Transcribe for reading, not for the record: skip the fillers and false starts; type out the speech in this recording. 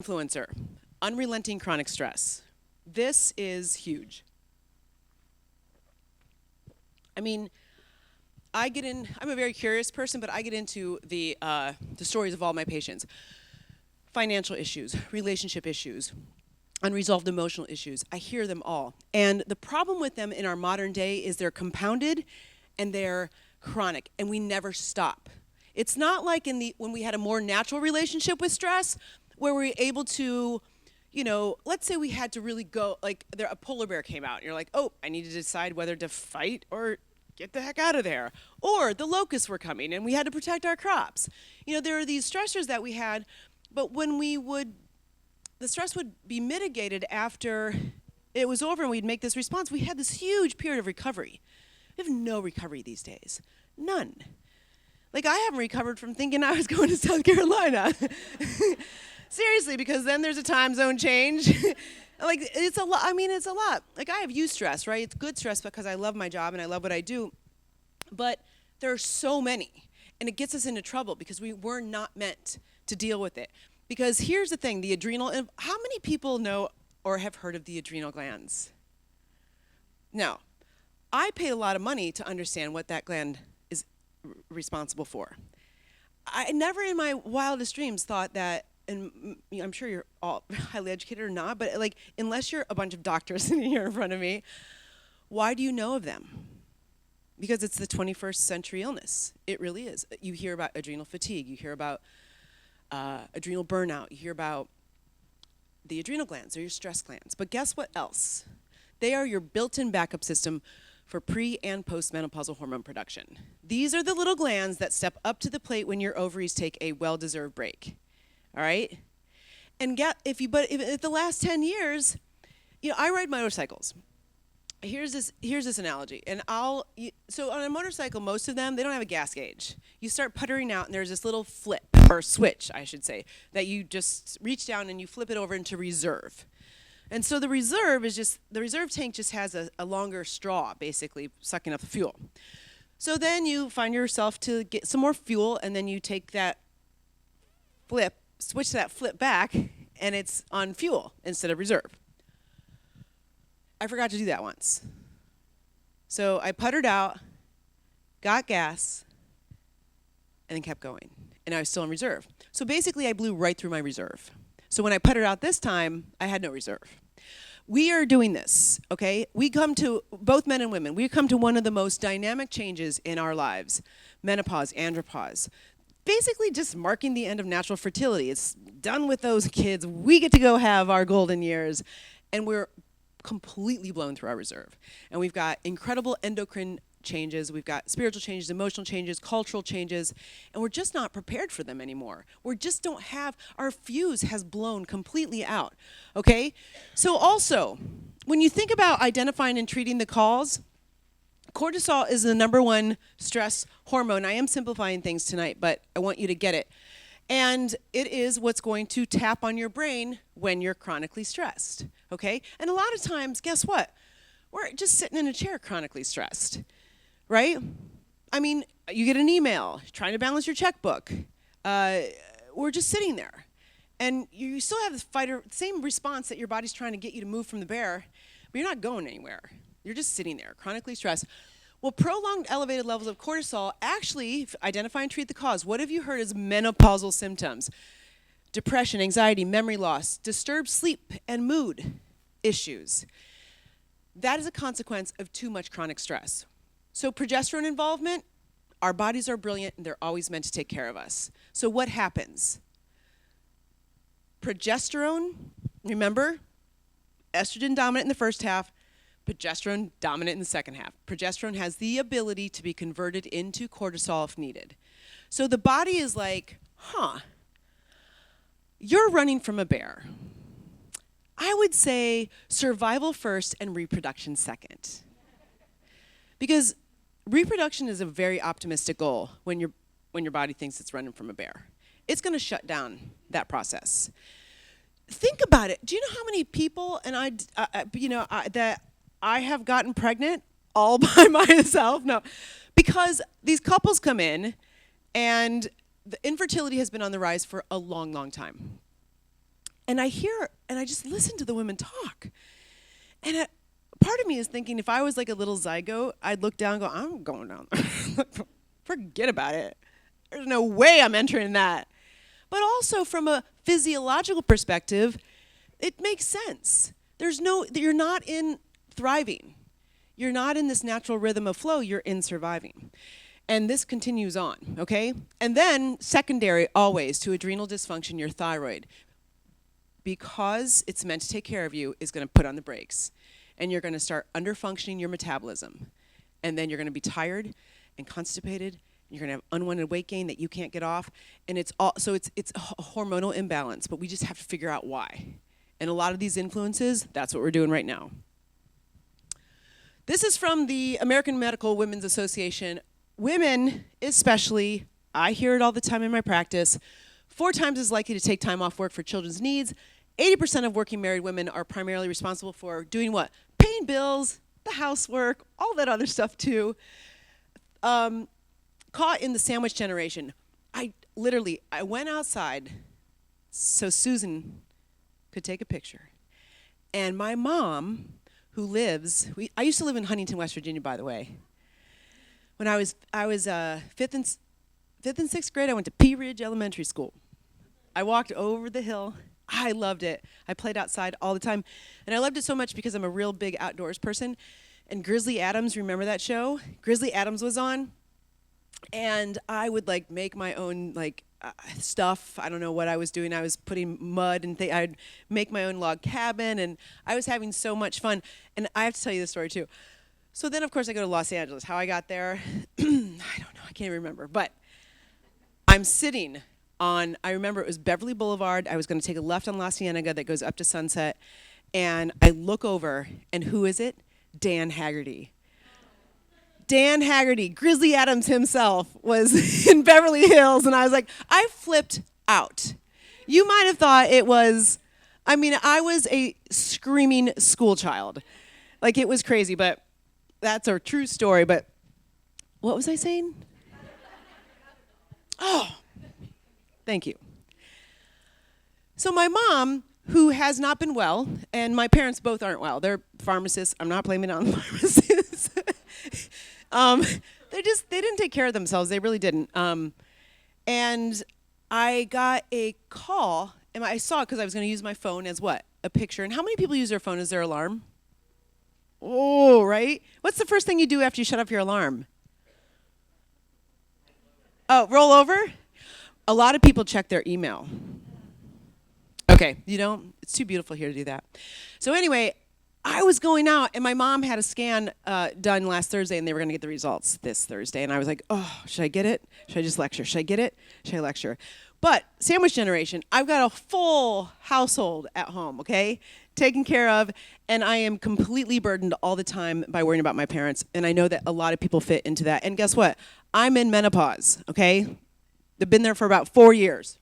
Influencer, unrelenting chronic stress. This is huge. I mean, I'm a very curious person, but I get into the stories of all my patients. Financial issues, relationship issues, unresolved emotional issues. I hear them all. And the problem with them in our modern day is they're compounded and they're chronic, and we never stop. It's not like when we had a more natural relationship with stress, where we were able to, let's say we had to really go, like a polar bear came out, and you're like, oh, I need to decide whether to fight or get the heck out of there. Or the locusts were coming, and we had to protect our crops. There are these stressors that we had, but the stress would be mitigated after it was over and we'd make this response. We had this huge period of recovery. We have no recovery these days. None. Like, I haven't recovered from thinking I was going to South Carolina. Seriously, because then there's a time zone change. Like, it's a lot. I mean, it's a lot. Like, I have stress, right? It's good stress because I love my job and I love what I do. But there are so many. And it gets us into trouble because we were not meant to deal with it. Because here's the thing, the adrenal, how many people know or have heard of the adrenal glands? Now, I paid a lot of money to understand what that gland is responsible for. I never in my wildest dreams thought that, and I'm sure you're all highly educated or not, but like, unless you're a bunch of doctors sitting here in front of me, why do you know of them? Because it's the 21st century illness. It really is. You hear about adrenal fatigue. You hear about adrenal burnout. You hear about the adrenal glands. They're your stress glands. But guess what else? They are your built-in backup system for pre- and post-menopausal hormone production. These are the little glands that step up to the plate when your ovaries take a well-deserved break. All right? And if the last 10 years, I ride motorcycles. Here's this analogy, and so on a motorcycle, most of them, they don't have a gas gauge. You start puttering out, and there's this little flip, or switch, I should say, that you just reach down and you flip it over into reserve. And so the reserve tank just has a longer straw, basically, sucking up the fuel. So then you find yourself to get some more fuel, and then you take that switch that flip back, and it's on fuel instead of reserve. I forgot to do that once. So I puttered out, got gas, and then kept going. And I was still in reserve. So basically, I blew right through my reserve. So when I puttered out this time, I had no reserve. We are doing this, okay? Both men and women, we come to one of the most dynamic changes in our lives, menopause, andropause. Basically just marking the end of natural fertility. It's done with those kids. We get to go have our golden years. And we're completely blown through our reserve. And we've got incredible endocrine changes, we've got spiritual changes, emotional changes, cultural changes, and we're just not prepared for them anymore. Our fuse has blown completely out, okay? So also, when you think about identifying and treating the cause, cortisol is the number one stress hormone. I am simplifying things tonight, but I want you to get it. And it is what's going to tap on your brain when you're chronically stressed, okay? And a lot of times, guess what? We're just sitting in a chair chronically stressed, right? I mean, you get an email trying to balance your checkbook. We're just sitting there. And you still have the same response that your body's trying to get you to move from the bear, but you're not going anywhere. You're just sitting there, chronically stressed. Well, prolonged elevated levels of cortisol actually identify and treat the cause. What have you heard as menopausal symptoms? Depression, anxiety, memory loss, disturbed sleep and mood issues. That is a consequence of too much chronic stress. So progesterone involvement, our bodies are brilliant and they're always meant to take care of us. So what happens? Progesterone, remember, estrogen dominant in the first half, progesterone dominant in the second half. Progesterone has the ability to be converted into cortisol if needed. So the body is like, you're running from a bear. I would say survival first and reproduction second. Because reproduction is a very optimistic goal when your body thinks it's running from a bear. It's going to shut down that process. Think about it. Do you know how many people that I have gotten pregnant all by myself? No, because these couples come in and the infertility has been on the rise for a long, long time. And I just listen to the women talk. And part of me is thinking, if I was like a little zygote, I'd look down and go, I'm going down there. Forget about it. There's no way I'm entering that. But also from a physiological perspective, it makes sense. You're not in thriving. You're not in this natural rhythm of flow, you're in surviving. And this continues on, okay? And then secondary always to adrenal dysfunction, your thyroid, because it's meant to take care of you, is gonna put on the brakes. And you're gonna start underfunctioning your metabolism. And then you're gonna be tired and constipated. You're gonna have unwanted weight gain that you can't get off. And it's a hormonal imbalance, but we just have to figure out why. And a lot of these influences, that's what we're doing right now. This is from the American Medical Women's Association. Women, especially, I hear it all the time in my practice, 4 times as likely to take time off work for children's needs. 80% of working married women are primarily responsible for doing what? Paying bills, the housework, all that other stuff too. Caught in the sandwich generation. I went outside so Susan could take a picture. And my mom, who lives, I used to live in Huntington, West Virginia, by the way. When I was 5th and 6th grade, I went to Pea Ridge Elementary School. I walked over the hill. I loved it. I played outside all the time. And I loved it so much because I'm a real big outdoors person. And Grizzly Adams, remember that show? Grizzly Adams was on. And I would like make my own stuff. I don't know what I was doing. I was putting mud and I'd make my own log cabin, and I was having so much fun. And I have to tell you this story too. So then, of course, I go to Los Angeles. How I got there, I don't know. I can't remember. But I'm sitting on, I remember it was Beverly Boulevard. I was going to take a left on La Cienega that goes up to Sunset. And I look over, and who is it? Dan Haggerty. Dan Haggerty, Grizzly Adams himself, was in Beverly Hills, and I was like, I flipped out. You might have thought it was, I was a screaming school child. Like, it was crazy, but that's a true story. But what was I saying? Oh, thank you. So my mom, who has not been well, and my parents both aren't well. They're pharmacists. I'm not blaming it on pharmacists. They didn't take care of themselves. They really didn't. And I got a call, and I saw it because I was going to use my phone as what? A picture. And how many people use their phone as their alarm? Oh, right? What's the first thing you do after you shut off your alarm? Oh, roll over? A lot of people check their email. Okay, it's too beautiful here to do that. So anyway, I was going out, and my mom had a scan done last Thursday, and they were going to get the results this Thursday. And I was like, oh, should I get it? Should I just lecture? Should I get it? Should I lecture? But sandwich generation, I've got a full household at home, okay, taken care of, and I am completely burdened all the time by worrying about my parents. And I know that a lot of people fit into that. And guess what? I'm in menopause, okay? I've been there for about 4 years.